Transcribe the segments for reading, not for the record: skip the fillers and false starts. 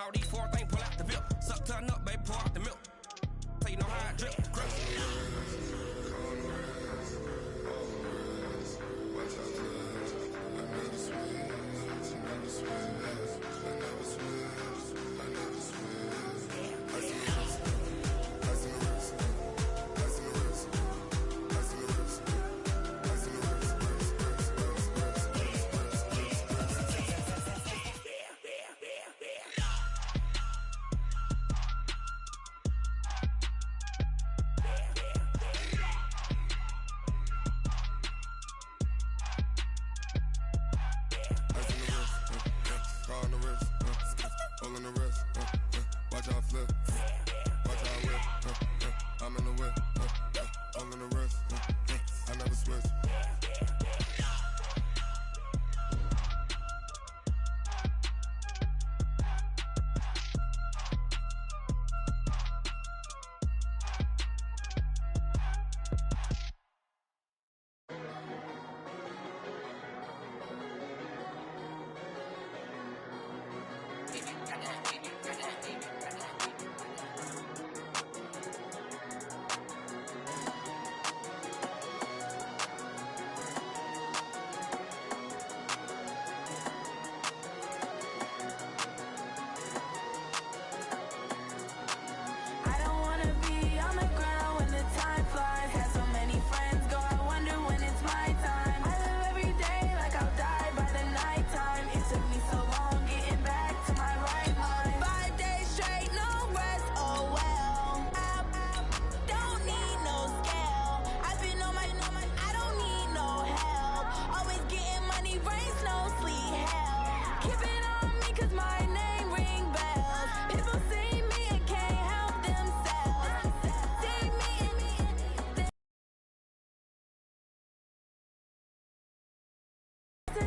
All these four things pull out the bill. Suck, turn up, baby, pour out the milk. So you know how I drip.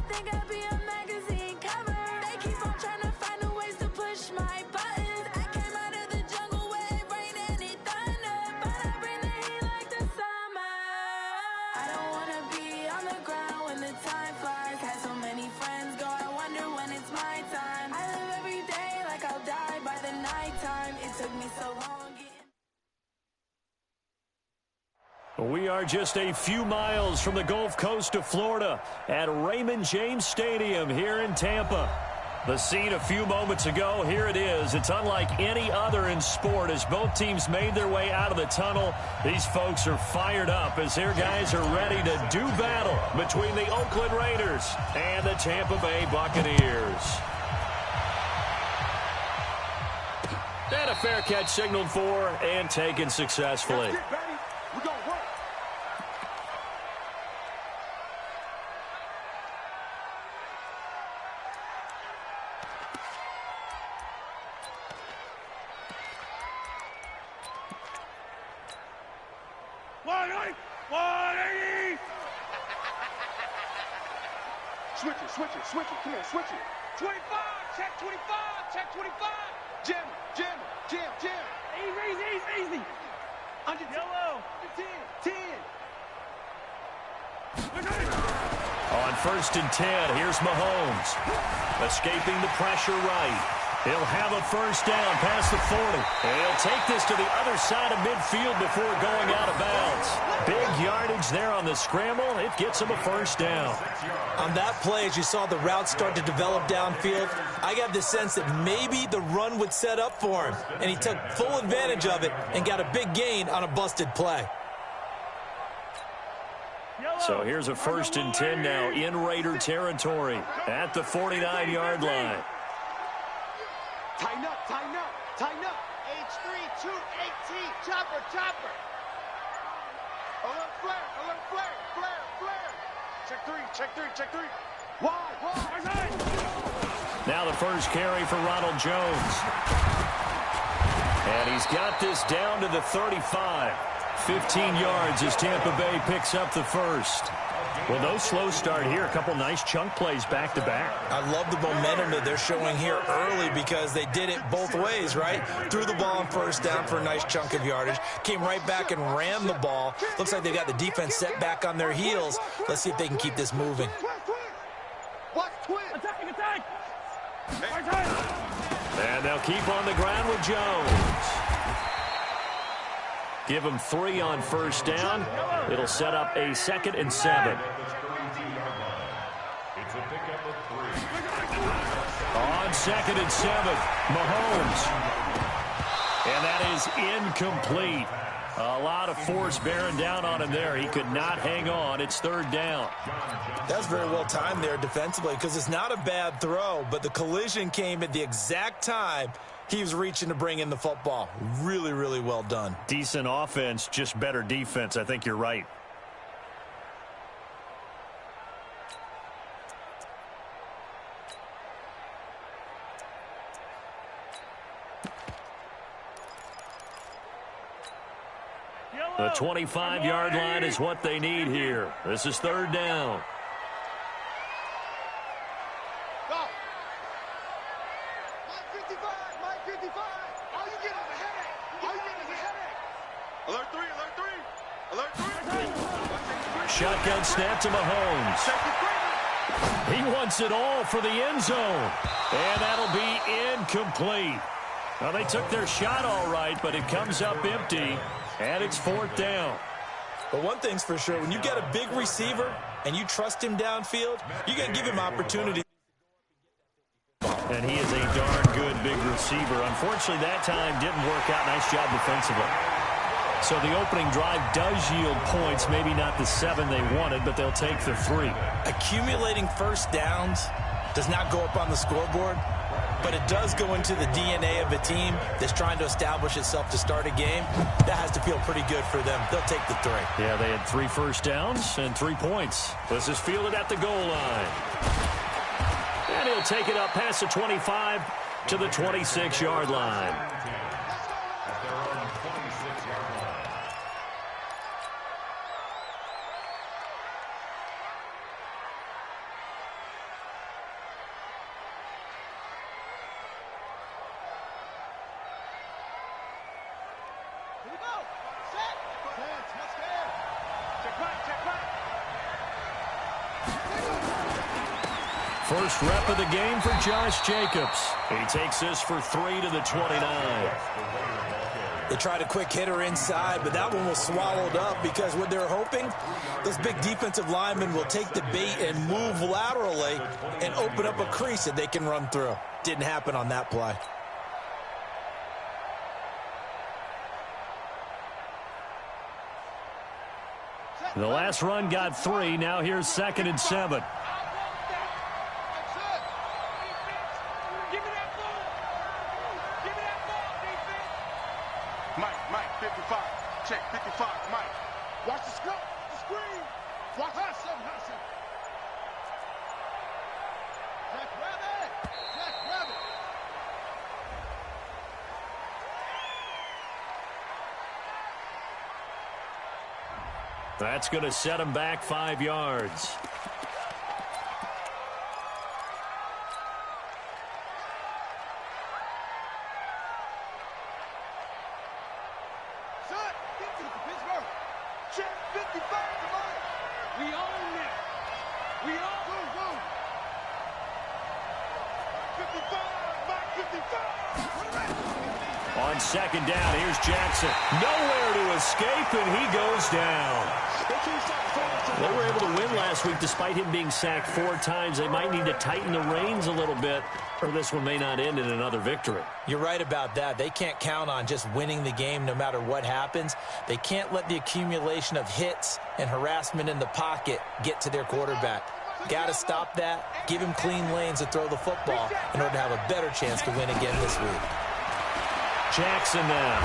Think I'll be a magazine cover. They keep on trying to find a ways to push my buttons. I came out of the jungle where it rained and it thunder, but I bring the heat like the summer. I don't wanna be on the ground when the time flies. Had so many friends go, I wonder when it's my time. I live every day like I'll die by the nighttime. It took me so long getting... We are just a few miles from the Gulf Coast of Florida at Raymond James Stadium here in Tampa. The scene a few moments ago, here it is. It's unlike any other in sport as both teams made their way out of the tunnel. These folks are fired up as their guys are ready to do battle between the Oakland Raiders and the Tampa Bay Buccaneers. And a fair catch signaled for and taken successfully. Switch it, come here, switch it. 25, check 25, check 25. Jim. Easy. Under yellow. 10. On 1st and 10, here's Mahomes. Escaping the pressure right. He'll have a first down past the 40. And he'll take this to the other side of midfield before going out of bounds. Big yardage there on the scramble. It gets him a first down. On that play, as you saw the route start to develop downfield, I got the sense that maybe the run would set up for him. And he took full advantage of it and got a big gain on a busted play. So here's a 1st and 10 now in Raider territory at the 49-yard line. Tighten up. H3, 218, chopper. A little flare. Check three. Wide. Now the first carry for Ronald Jones. And he's got this down to the 35. 15 yards as Tampa Bay picks up the first. Well, no slow start here. A couple nice chunk plays back-to-back. I love the momentum that they're showing here early because they did it both ways, right? Threw the ball on first down for a nice chunk of yardage. Came right back and ran the ball. Looks like they got the defense set back on their heels. Let's see if they can keep this moving. Attack! And they'll keep on the ground with Jones. Give him 3 on first down. It'll set up a 2nd and 7. On 2nd and 7, Mahomes. And that is incomplete. A lot of force bearing down on him there. He could not hang on. It's 3rd down. That's very well timed there defensively because it's not a bad throw, but the collision came at the exact time he was reaching to bring in the football. Really, really well done. Decent offense, just better defense. I think you're right. The 25-yard line is what they need here. This is 3rd down. Go. Mike 55. All you get is a headache. Alert 3, alert 3. Alert 3. Shotgun snap to Mahomes. He wants it all for the end zone. And that'll be incomplete. Well, they took their shot all right, but it comes up empty. And it's 4th down. But one thing's for sure, when you get a big receiver and you trust him downfield, you got to give him opportunity. And he is a darn good big receiver. Unfortunately, that time didn't work out. Nice job defensively. So the opening drive does yield points. Maybe not the 7 they wanted, but they'll take the 3. Accumulating first downs does not go up on the scoreboard, but it does go into the DNA of a team that's trying to establish itself to start a game. That has to feel pretty good for them. They'll take the 3. Yeah, they had 3 first downs and 3 points. This is fielded at the goal line. And he'll take it up past the 25 to the 26-yard line. First rep of the game for Josh Jacobs. He takes this for 3 to the 29. They tried a quick hitter inside, but that one was swallowed up because what they're hoping, those big defensive linemen will take the bait and move laterally and open up a crease that they can run through. Didn't happen on that play. The last run got 3. Now here's 2nd and 7. Mike, 55. Check, 55, Mike. Watch the screen. Watch Hassan. Jack Rabbit. That's going to set him back 5 yards. Check, 55, we own it. We own it. 55, Mike 55. On 2nd down, here's Jackson. Nowhere to escape, and he goes down. They were able to win last week despite him being sacked 4 times. They might need to tighten the reins a little bit, or this one may not end in another victory. You're right about that. They can't count on just winning the game no matter what happens. They can't let the accumulation of hits and harassment in the pocket get to their quarterback. Got to stop that, give him clean lanes to throw the football in order to have a better chance to win again this week. Jackson now.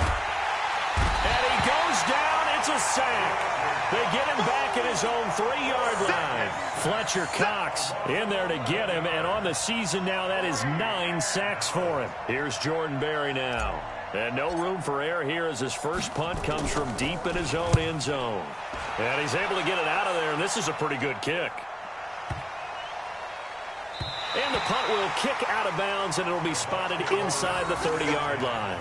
And he goes down. It's a sack. They get him back at his own 3-yard line. Fletcher Cox in there to get him. And on the season now, that is 9 sacks for him. Here's Jordan Berry now. And no room for error here as his first punt comes from deep in his own end zone. And he's able to get it out of there. And this is a pretty good kick. And the punt will kick out of bounds, and it'll be spotted inside the 30-yard line.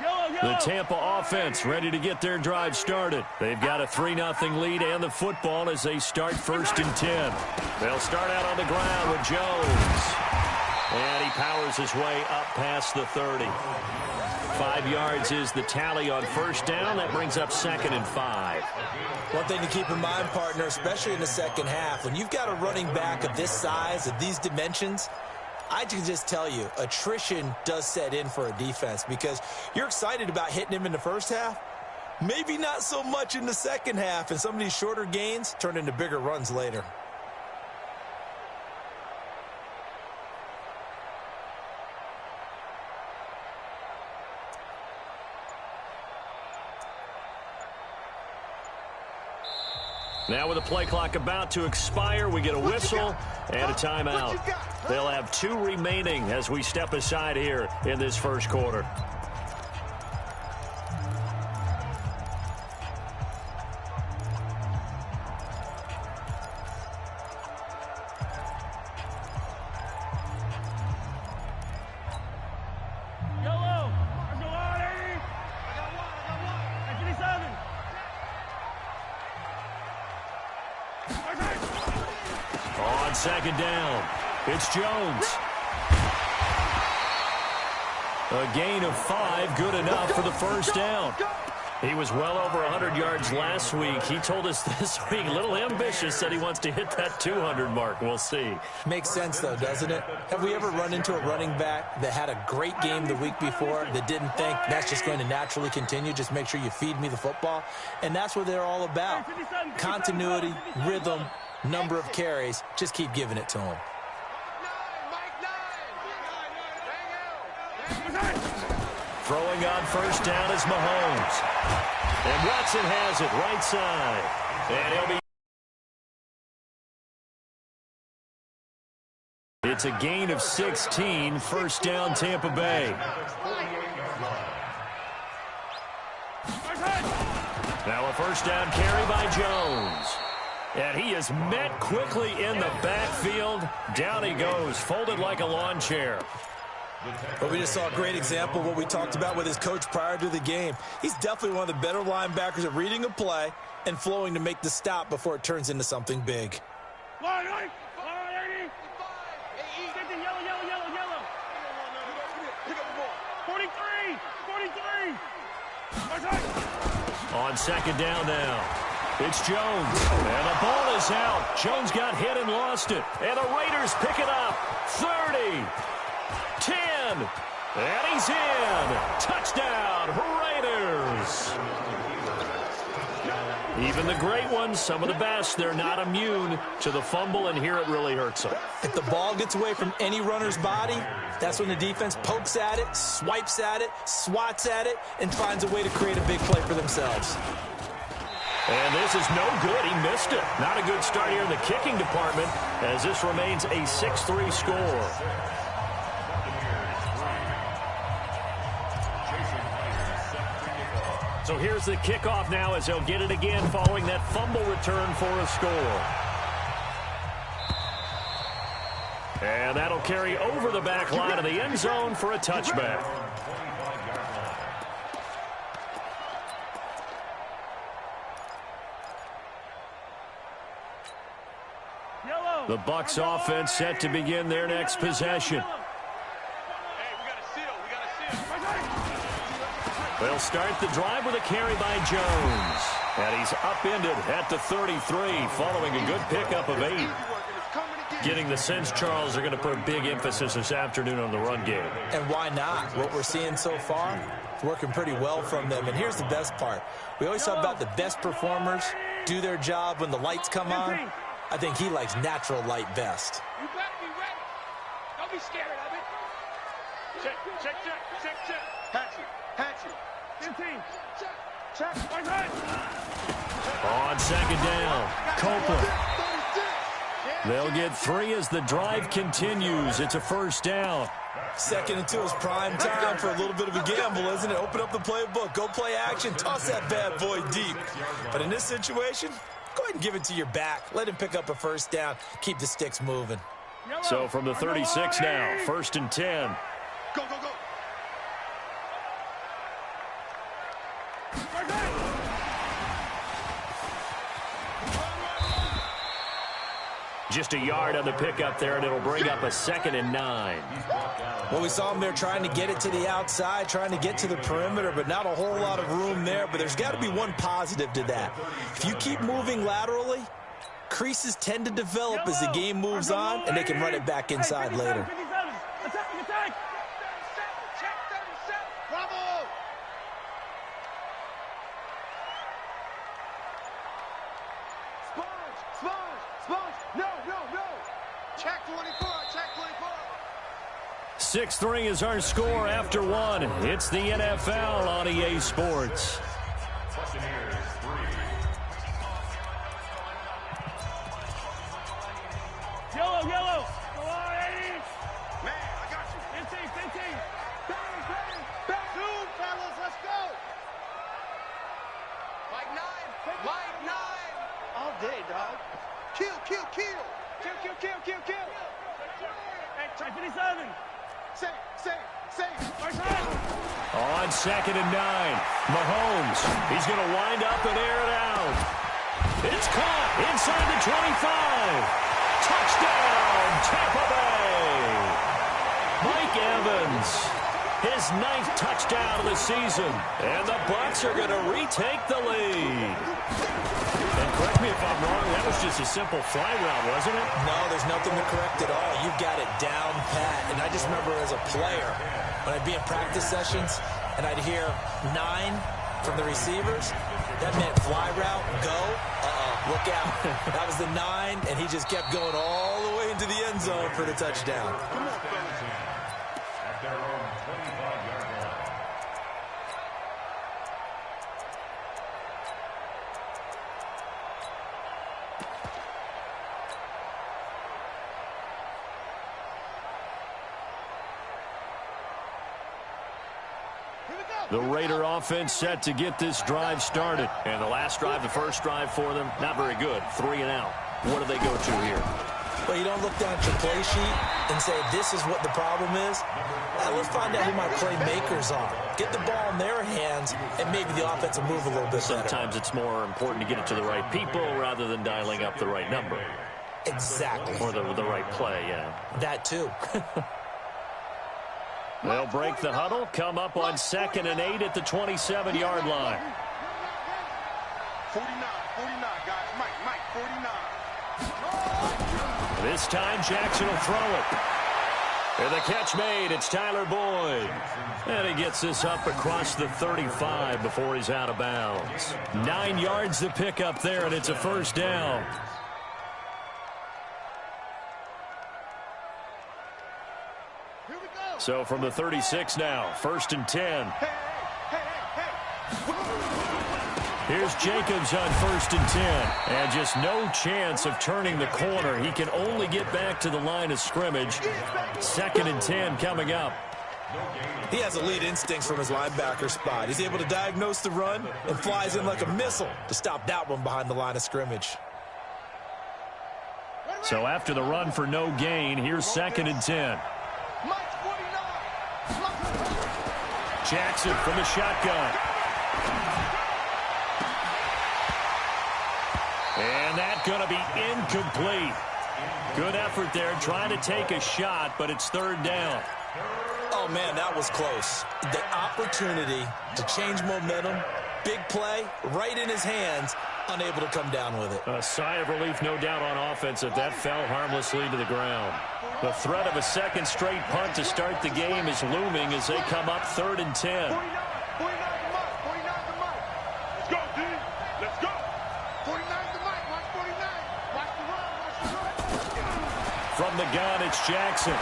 Yo. The Tampa offense ready to get their drive started. They've got a 3-0 lead and the football as they start 1st and 10. They'll start out on the ground with Jones. And he powers his way up past the 30. 5 yards is the tally on 1st down. That brings up 2nd and 5. One thing to keep in mind, partner, especially in the second half, when you've got a running back of this size, of these dimensions, I can just tell you, attrition does set in for a defense because you're excited about hitting him in the first half. Maybe not so much in the second half, and some of these shorter gains turn into bigger runs later. Now with the play clock about to expire, we get a whistle and a timeout. They'll have 2 remaining as we step aside here in this first quarter. On 2nd down, it's Jones. A gain of 5, good enough for the 1st down. He was well over 100 yards last week. He told us this week, a little ambitious, said he wants to hit that 200 mark. We'll see. Makes sense, though, doesn't it? Have we ever run into a running back that had a great game the week before that didn't think that's just going to naturally continue? Just make sure you feed me the football. And that's what they're all about. Continuity, rhythm, number of carries. Just keep giving it to him. Throwing on 1st down is Mahomes. And Watson has it right side. And he'll be... It's a gain of 16, 1st down Tampa Bay. Now a 1st down carry by Jones. And he is met quickly in the backfield. Down he goes, folded like a lawn chair. But we just saw a great example of what we talked about with his coach prior to the game. He's definitely one of the better linebackers at reading a play and flowing to make the stop before it turns into something big. 43. On 2nd down now, it's Jones. And the ball is out. Jones got hit and lost it. And the Raiders pick it up. 30. 10, and he's in. Touchdown, Raiders. Even the great ones, some of the best, they're not immune to the fumble, and here it really hurts them. If the ball gets away from any runner's body, that's when the defense pokes at it, swipes at it, swats at it, and finds a way to create a big play for themselves. And this is no good. He missed it. Not a good start here in the kicking department, as this remains a 6-3 score. So here's the kickoff now as they'll get it again following that fumble return for a score. And that'll carry over the back line of the end zone for a touchback. The Bucs offense set to begin their next possession. They'll start the drive with a carry by Jones. And he's upended at the 33 following a good pickup of 8. Getting the sense, Charles, they're going to put a big emphasis this afternoon on the run game. And why not? What we're seeing so far, it's working pretty well from them. And here's the best part. We always talk about the best performers do their job when the lights come on. I think he likes natural light best. You better be ready. Don't be scared of it. Check. Hatch it. 15. Check. On 2nd down, Copeland. They'll get 3 as the drive continues. It's a 1st down. 2nd and 2 is prime time for a little bit of a gamble, isn't it? Open up the playbook, go play action, toss that bad boy deep. But in this situation, go ahead and give it to your back. Let him pick up a 1st down. Keep the sticks moving. So from the 36 now, 1st and 10. Go. Just a yard on the pickup there, and it'll bring up a 2nd and 9. Well, we saw him there trying to get it to the outside, trying to get to the perimeter, but not a whole lot of room there. But there's got to be one positive to that. If you keep moving laterally, creases tend to develop as the game moves on, and they can run it back inside later. Bravo! Sponge! No! Check 24, check 24. 6-3 is our score after 1. It's the NFL on EA Sports. Yellow. Man, I got you. 15. Bang. Zoom, fellas, let's go. Mike 9. All day, dog. Kill. Hey, try 57. Say. On 2nd and 9, Mahomes. He's going to wind up and air it out. It's caught inside the 25. Touchdown, Tampa Bay. Mike Evans, his 9th touchdown of the season. And the Bucs are going to retake the lead. And correct me if I'm wrong, that was just a simple fly route, wasn't it? No, there's nothing to correct at all. You've got it down pat. And I just remember as a player, when I'd be in practice sessions and I'd hear 9 from the receivers, that meant fly route, go, look out. That was the 9, and he just kept going all the way into the end zone for the touchdown. Come on, fellas. At their own 25-yard line. The Raider offense set to get this drive started. And the last drive, the first drive for them, not very good. 3 and out. What do they go to here? Well, you don't look down at your play sheet and say, this is what the problem is. Let's find out who my playmakers are. Get the ball in their hands, and maybe the offense will move a little bit better. Sometimes it's more important to get it to the right people rather than dialing up the right number. Exactly. Or the right play, yeah. That, too. They'll break the huddle, come up on 2nd and 8 at the 27-yard line. 49, guys. Mike, 49. This time, Jackson will throw it. And the catch made. It's Tyler Boyd. And he gets this up across the 35 before he's out of bounds. 9 yards to pick up there, and it's a first down. So from the 36 now, 1st and 10. Here's Jacobs on 1st and 10. And just no chance of turning the corner. He can only get back to the line of scrimmage. 2nd and 10 coming up. He has elite instincts from his linebacker spot. He's able to diagnose the run and flies in like a missile to stop that one behind the line of scrimmage. So after the run for no gain, here's 2nd and 10. Jackson from the shotgun. And that's going to be incomplete. Good effort there, trying to take a shot, but it's 3rd down. Oh, man, that was close. The opportunity to change momentum, big play, right in his hands, unable to come down with it. A sigh of relief, no doubt, on offense if that fell harmlessly to the ground. The threat of a second straight punt to start the game is looming as they come up 3rd and 10. 49 to Mike. Let's go, D. Let's go. 49 to Mike. Watch 49. Watch the run. From the gun, it's Jackson.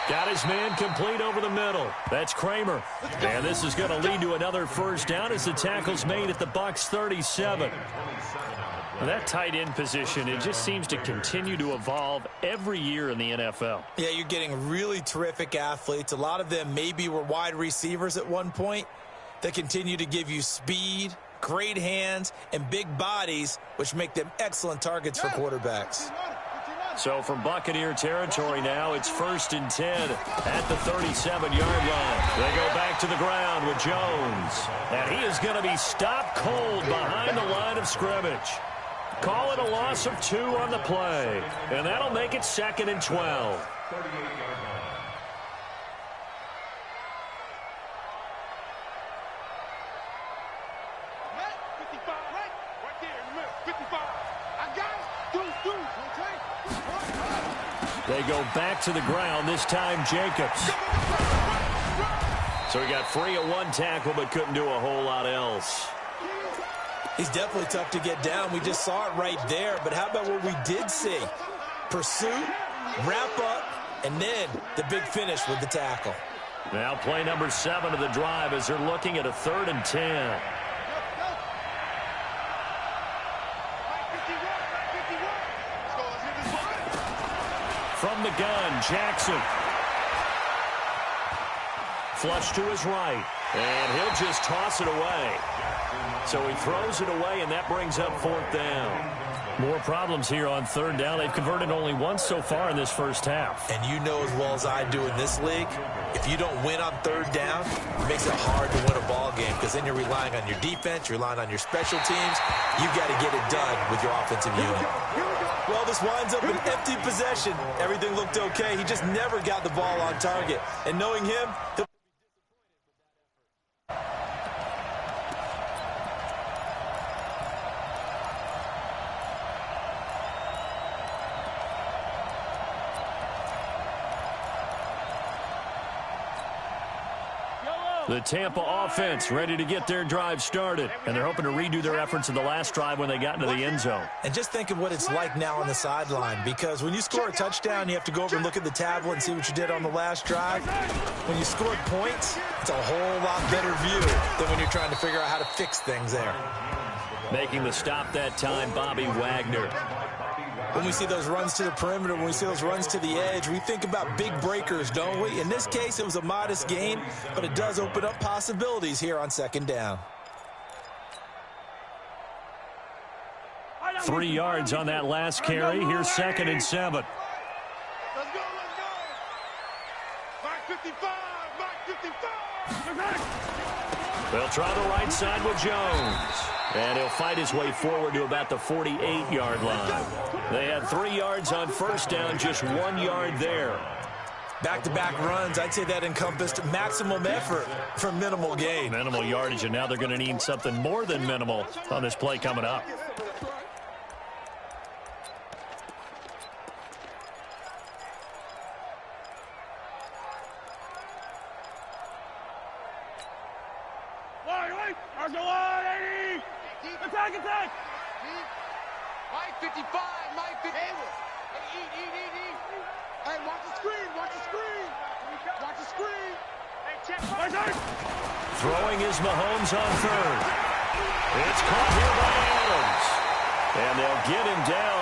Got his man complete over the middle. That's Kramer. And this is going to lead to another first down as the tackle's made at the Bucs 37. That tight end position, it just seems to continue to evolve every year in the NFL. Yeah, you're getting really terrific athletes. A lot of them maybe were wide receivers at one point. They continue to give you speed, great hands, and big bodies, which make them excellent targets for quarterbacks. So from Buccaneer territory now, it's 1st and 10 at the 37-yard line. They go back to the ground with Jones. And he is going to be stopped cold behind the line of scrimmage. Call it a loss of 2 on the play. And that'll make it 2nd and 12. 38-yard line. They go back to the ground, this time Jacobs. So he got free of 1 tackle, but couldn't do a whole lot else. He's definitely tough to get down. We just saw it right there. But how about what we did see? Pursuit, wrap up, and then the big finish with the tackle. Now play number 7 of the drive as they're looking at a 3rd and 10. From the gun, Jackson. Flush to his right. And he'll just toss it away. So he throws it away, and that brings up 4th down. More problems here on 3rd down. They've converted only once so far in this first half. And you know as well as I do in this league, if you don't win on 3rd down, it makes it hard to win a ball game because then you're relying on your defense, you're relying on your special teams. You've got to get it done with your offensive unit. Well, this winds up an empty possession. Everything looked okay. He just never got the ball on target. And knowing him, he'll The Tampa offense ready to get their drive started. And they're hoping to redo their efforts in the last drive when they got into the end zone. And just think of what it's like now on the sideline, because when you score a touchdown, you have to go over and look at the tablet and see what you did on the last drive. When you scored points, it's a whole lot better view than when you're trying to figure out how to fix things there. Making the stop that time, Bobby Wagner. When we see those runs to the perimeter, when we see those runs to the edge, we think about big breakers, don't we? In this case, it was a modest gain, but it does open up possibilities here on 2nd down. 3 yards on that last carry. Here's 2nd and 7. Let's go, let's go. Mark 55, Mark 55. They'll try the right side with Jones. And he'll fight his way forward to about the 48-yard line. They had 3 yards on 1st down, just 1 yard there. Back-to-back runs, I'd say that encompassed maximum effort for minimal gain. Minimal yardage, and now they're going to need something more than minimal on this play coming up. Attack! Mike 55, Mike 50. Hey, eat. Hey, watch the screen, watch the screen. Watch the screen. Hey, check. Throwing is Mahomes on 3rd. It's caught here by Adams. And they'll get him down